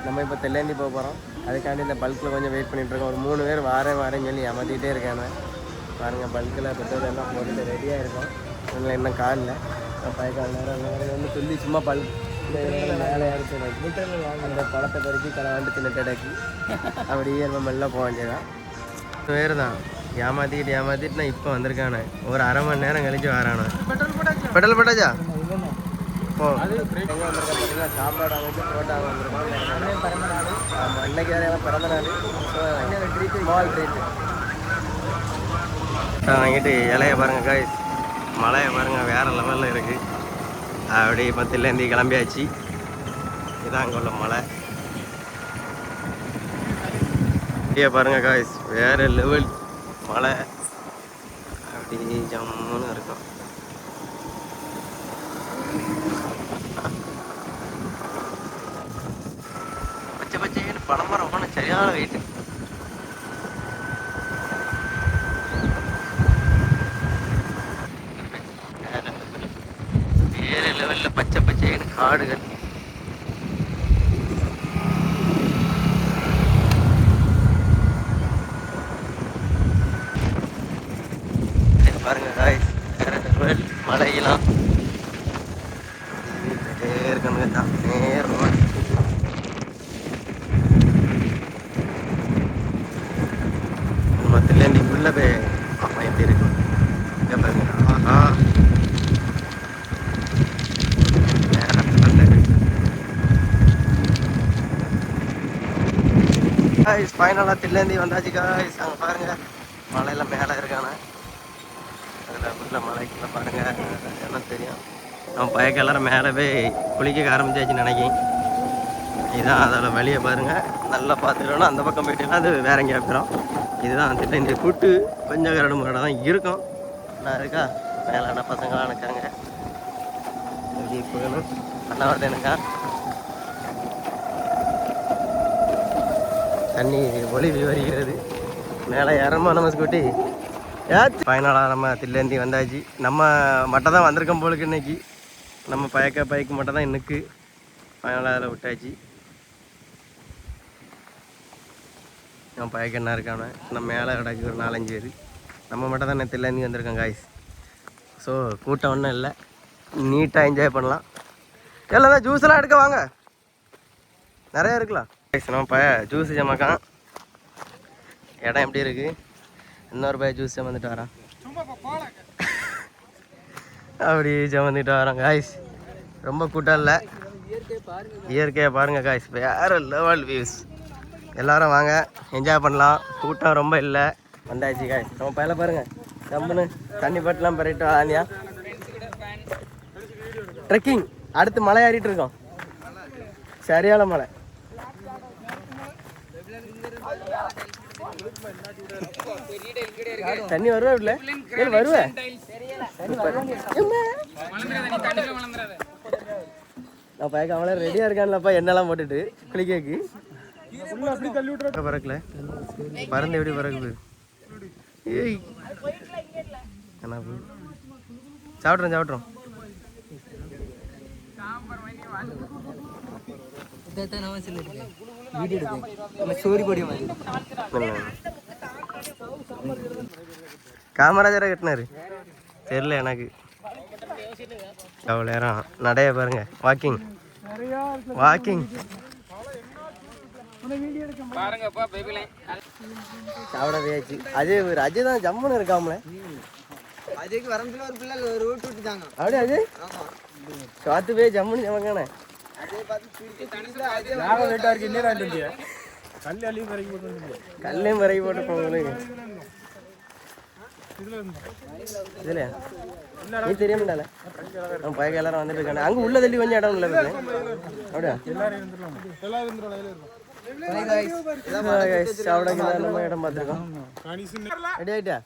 நம்ம இப்போ தெல்லேந்தி போக போகிறோம். அதுக்காண்டி இந்த பல்கில் கொஞ்சம் வெயிட் பண்ணிகிட்ருக்கோம். ஒரு 3 பேர் வரேன்னு சொல்லி ஏமாற்றிக்கிட்டே இருக்காங்க. பாருங்கள், பல்கில் பெட்ரோல் எல்லாம் போட்டுட்டு ரெடியாக இருக்கும். இவங்களை இன்னும் காலில் பயக்கால் நேரம் சொல்லி சும்மா பல்க் மேலே அடிச்சு அந்த பழத்தை பறிக்கி கலவாண்டு தின்னுட்டடக்கி அப்படியே நம்ம மெல்ல போக வேண்டியதான். பேர் தான் ஏமாற்றிட்டு நான் இப்போ வந்திருக்கானே. ஒரு அரை மணி நேரம் கழிச்சு வரானே. பெட்ரோல் போட்டாச்சா? ஓ, எங்கே வந்திருக்கேன் பார்த்தீங்கன்னா, சாப்பாடு அமைச்சு புரோட்டா வந்திருக்கோம். ஆமாம், இன்னைக்கு வேறு பிறந்த நாள். ஸோ ஸ்மால் ட்ரீட்டு வாங்கிட்டு இலையை பாருங்கள் காய்ஸ், மழையை பாருங்கள் வேறு லெவலில் இருக்குது. அப்படி பத்திலேருந்து கிளம்பியாச்சு. இதான் அங்கே உள்ள மலை. இங்கே பாருங்கள் காய்ஸ், வேறு லெவல் மலை. அப்படி ஜம்முன்னு இருக்கும். பச்சை பச்சைன்னு பழமரம் போன சரியான வெயிட்டு. வேற லெவல்ல பச்சை பச்சைன்னு காடுகள். பாருங்க காய்ஸ், வேற லெவல் மலையெல்லாம் இருக்கணுங்க தான் நேரம். மத்திலேருந்து உள்ள போய் அம்மா எப்படி இருக்கு பாருங்க. ஆஹா, காய்ஸ் ஃபைனலாக தில்லேந்தி வந்தாச்சு காய்ஸ். அங்கே பாருங்கள், மலையில் மேலே இருக்கானே. அதில் உள்ள மலைக்குள்ள பாருங்கள் என்ன தெரியும். நம்ம பயக்க எல்லாரும் மேலே போய் குளிக்க ஆரம்பிச்சாச்சுன்னு நினைக்கிறேன். இதுதான் அதோட வழியை பாருங்கள். நல்லா பார்த்துட்டோன்னா அந்த பக்கம் போயிட்டீங்கன்னா அது வேற எங்கேயா போயிடும். இதுதான் தில்லேந்தி கூட்டு. கொஞ்சம் கரடு முரடாக தான் இருக்கும். நான் இருக்கா மேலான பசங்களாம் இருக்காங்க. எப்படி போகணும் நல்லா வருது எனக்கா. தண்ணி ஒளிவி வருகிறது. மேலே ஏறமா நம்ம ஸ்கூட்டி ஃபைனலாக நம்ம தில்லேந்தி வந்தாச்சு. நம்ம மட்டும் தான் வந்திருக்கோம் போலுக்கு இன்னைக்கு. நம்ம பைக்கு மட்டும் தான் இன்னைக்கு ஃபைனலாக அதில் விட்டாச்சு. நம்ம பயக்க என்ன இருக்கானே. நம்ம மேலே கிடக்கு ஒரு 4-5 பேர். நம்ம மட்டும் தான் தில்லேந்தி வந்திருக்கோம் காய்ஸ். ஸோ கூட்டம் ஒன்றும் இல்லை, நீட்டாக என்ஜாய் பண்ணலாம். எல்லாம் ஜூஸ்லாம் எடுக்க வாங்க, நிறைய இருக்கலாம். நம்ம ஜூஸ் ஜமாக்கான். இடம் எப்படி இருக்குது? இன்னொரு பையன் ஜூஸ் ஜமந்துட்டு வரான். அப்படி ஜமந்துட்டு வரான் காய்ஸ். ரொம்ப கூட்டம் இல்லை, இயற்கையை பாருங்கள் காய்ஸ். வேறு லெவல் வியூஸ். எல்லோரும் வாங்க, என்ஜாய் பண்ணலாம். கூட்டம் ரொம்ப இல்லை, வந்தாச்சு காய்ஸ். நம்ம பையில பாருங்கள், கம்புன்னு தண்ணி பட்டெலாம் பெறிட்டு வாங்கியா. ட்ரெக்கிங் அடுத்து மலை ஏறிட்டு இருக்கோம். சரியான மலை. தண்ணி வருவேன் இல்லை வருவேன். நான் பயக்க அவளே ரெடியாக இருக்கான்லப்பா, என்னெல்லாம் போட்டுட்டு குளிக்கக்கு. பறக்கல பறந்து எப்படி பறக்குது. ஏய் என்ன சாப்பிட்றோம். காமராஜரை கட்டினாரு தெரியல எனக்கு. அவ்வளோ நேரம் நடைய பாருங்க, வாக்கிங் சாப்பிட போயாச்சு. அஜய் தான் ஜம்முன்னு இருக்காமல. அஜய்க்கு வரம்புல ஒரு பிள்ளை ஒரு ரூட் விட்டுட்டாங்க. அப்படியே அஜய் காத்து போய் ஜம்முன்னு ஜமக்கானே. கல்லையும் வரைக்கி போட்டு போகணும். இதுலையா நீ தெரியாமட்டால நம்ம பயக்க எல்லாரும் வந்துட்டு இருக்காங்க. அங்கே உள்ள தள்ளி கொஞ்சம் இடம் இல்லை அப்படியா? நம்ம இடம் பார்த்துருக்கோம். ரெடி ஆயிட்டா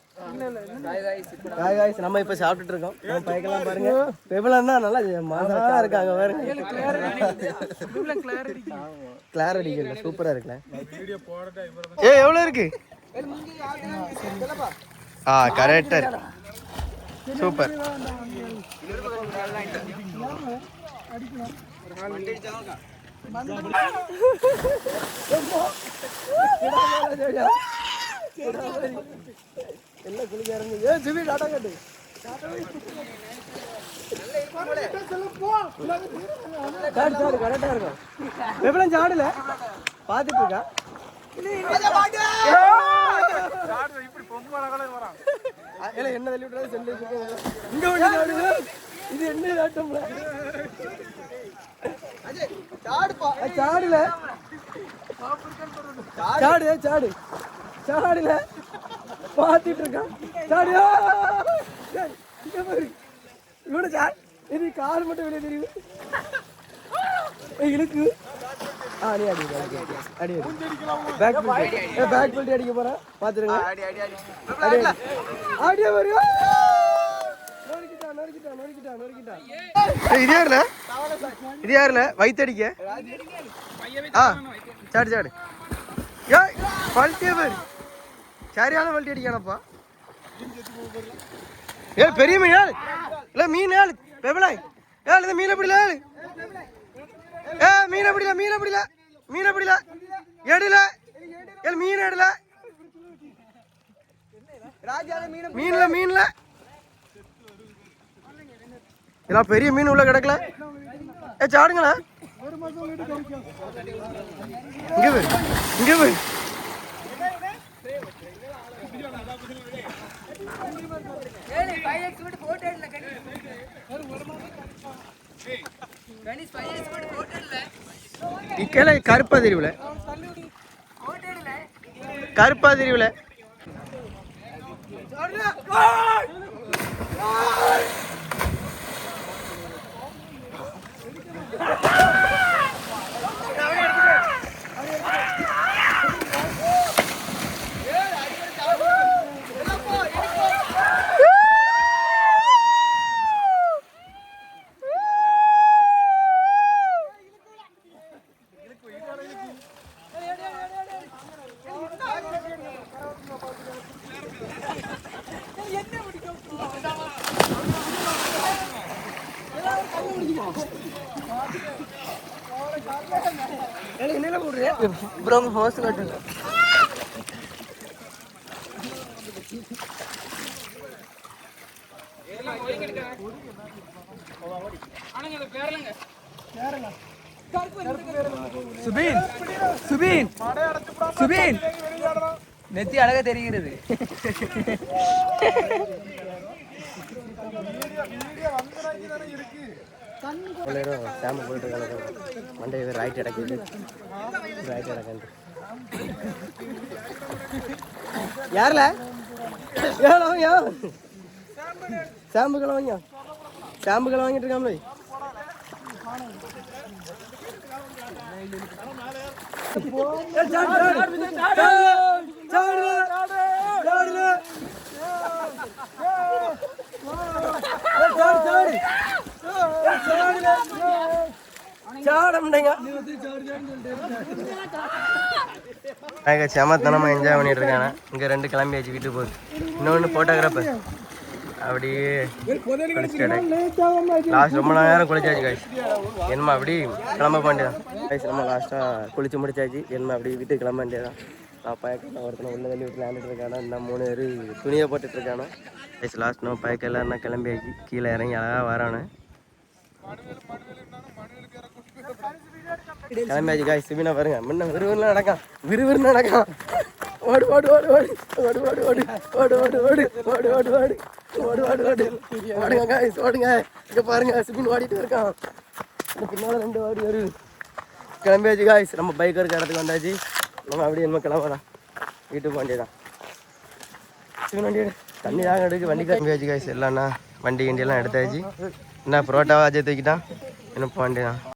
காய்ஸ்? நம்ம இப்போ சாப்பிட்டுட்டு இருக்கோம். நம்ம பயக்கெல்லாம் பாருங்க, பெபலாம் தான் நல்லா மாசா இருக்காங்க பாருங்க. கிளாரிட்டி இல்லை, சூப்பராக இருக்குல்ல. எவ்வளோ இருக்கு? கரெக்டாக இருக்கு, சூப்பர். எல்லாம் குளிக்க இறங்கி ஏ ஜிபி டாட்டா கட்டு கரெக்டா இருக்கும் எப்படியும் சாடல பாத்துட்டு இருக்கா என்ன தள்ளி விட்டுறாரு செல்லு இது என்ன ஆட்டம்ல சாடுல சாடு சாடு சாடுல பாத்துட்டு இருக்கான் சாடியா இவனு சார் இது கார் மட்டும் வெளியே தெரியுது இழுக்கு நீ அடி அடி பேக் பெல்ட் அடிக்க போறேன் பாத்துருங்க ஆடியா வருவா இது யாருல வயித்தடிக்க சாடு சாடு பல்ட்டியே பேரு சரியான பல்ட்டி அடிக்கானப்பா ஏ பெரிய மீன் ஏழு இல்ல மீன் ஏழு பெபலாய் ஏழு இந்த மீன் பிடில ஏழு மீன் பிடில மீன் பிடில எடுல ஏழு மீன் எடுல மீன்ல இதெல்லாம் பெரிய மீன் உள்ள கிடக்கல சாடுங்களா இங்க போய் கருப்பா தெரியுல ப்ரோ ஹோஸ் கட்டுங்க சுபீன் சுபீன் சுபீன் நெத்தி அழகா தெரிகிறது சாம்பு போயிட்டு மண்டே ரைட் இடக்குது ரைட் இடக்கு யாரில் ஏழவங்க சாம்புக்களை வாங்க சாம்புக்களை வாங்கிட்டு இருக்காமலே சமத்தனமா என்ஜாய் பண்ணிட்டு இருக்காங்க. இங்க 2 கிளம்பியாச்சு வீட்டுக்கு போகுது. இன்னொன்னு போட்டோகிராஃபர் அப்படியே லாஸ்ட் ரொம்ப நேரம் குளிச்சாச்சு காய்ச்சி என்னமா அப்படி கிளம்ப வேண்டியதான் காய்ச்சி நம்ம லாஸ்ட்டாக குளிச்சு முடிச்சாச்சு என்னமா அப்படி வீட்டுக்கு கிளம்ப வேண்டியதான். நான் பயக்க ஒருத்தனை உள்ள தள்ளி விட்டு விளையாண்டுட்டு இருக்கானோ இன்னும் 3 பேர் துணியை போட்டுட்டு இருக்கானோ காய்ச்சி லாஸ்ட் நம்ம பயக்க எல்லாம் கிளம்பியாச்சு கீழே இறங்கி அழகாக வரானு கிளம்பியாச்சு காய்ச்சி சிபினா பாருங்க முன்ன விறுவிறுன்னு நடக்கான் ஓடு ஓடு ஓடு ஓடு ஓடு ஓடு ஓடு ஓடு ஓடு ஓடு ஓடு ஓடு ஓடு ஓடு ஓடு ஓடு ஓடுங்க காய்ஸ் ஓடுங்க. இங்கே பாருங்க சிபின் ஓடிட்டு இருக்கான். பின்னால் 2 ஓடி ஒரு கிளம்பியாச்சு காய்ஸ். நம்ம பைக் இருக்க இடத்துக்கு வந்தாச்சு. நம்ம அப்படியே நம்ம கிளம்பலாம் வீட்டுக்கு வண்டியதான். சிபின் வண்டி தண்ணி தாங்க எடுக்கு வண்டி கிளம்பியாச்சு காய்ஸ். எல்லாம்னா வண்டி கிண்டியெல்லாம் எடுத்தாச்சு. என்ன புரோட்டாவா அஜய் தூக்கிட்டான் இன்னும் வண்டி தான்.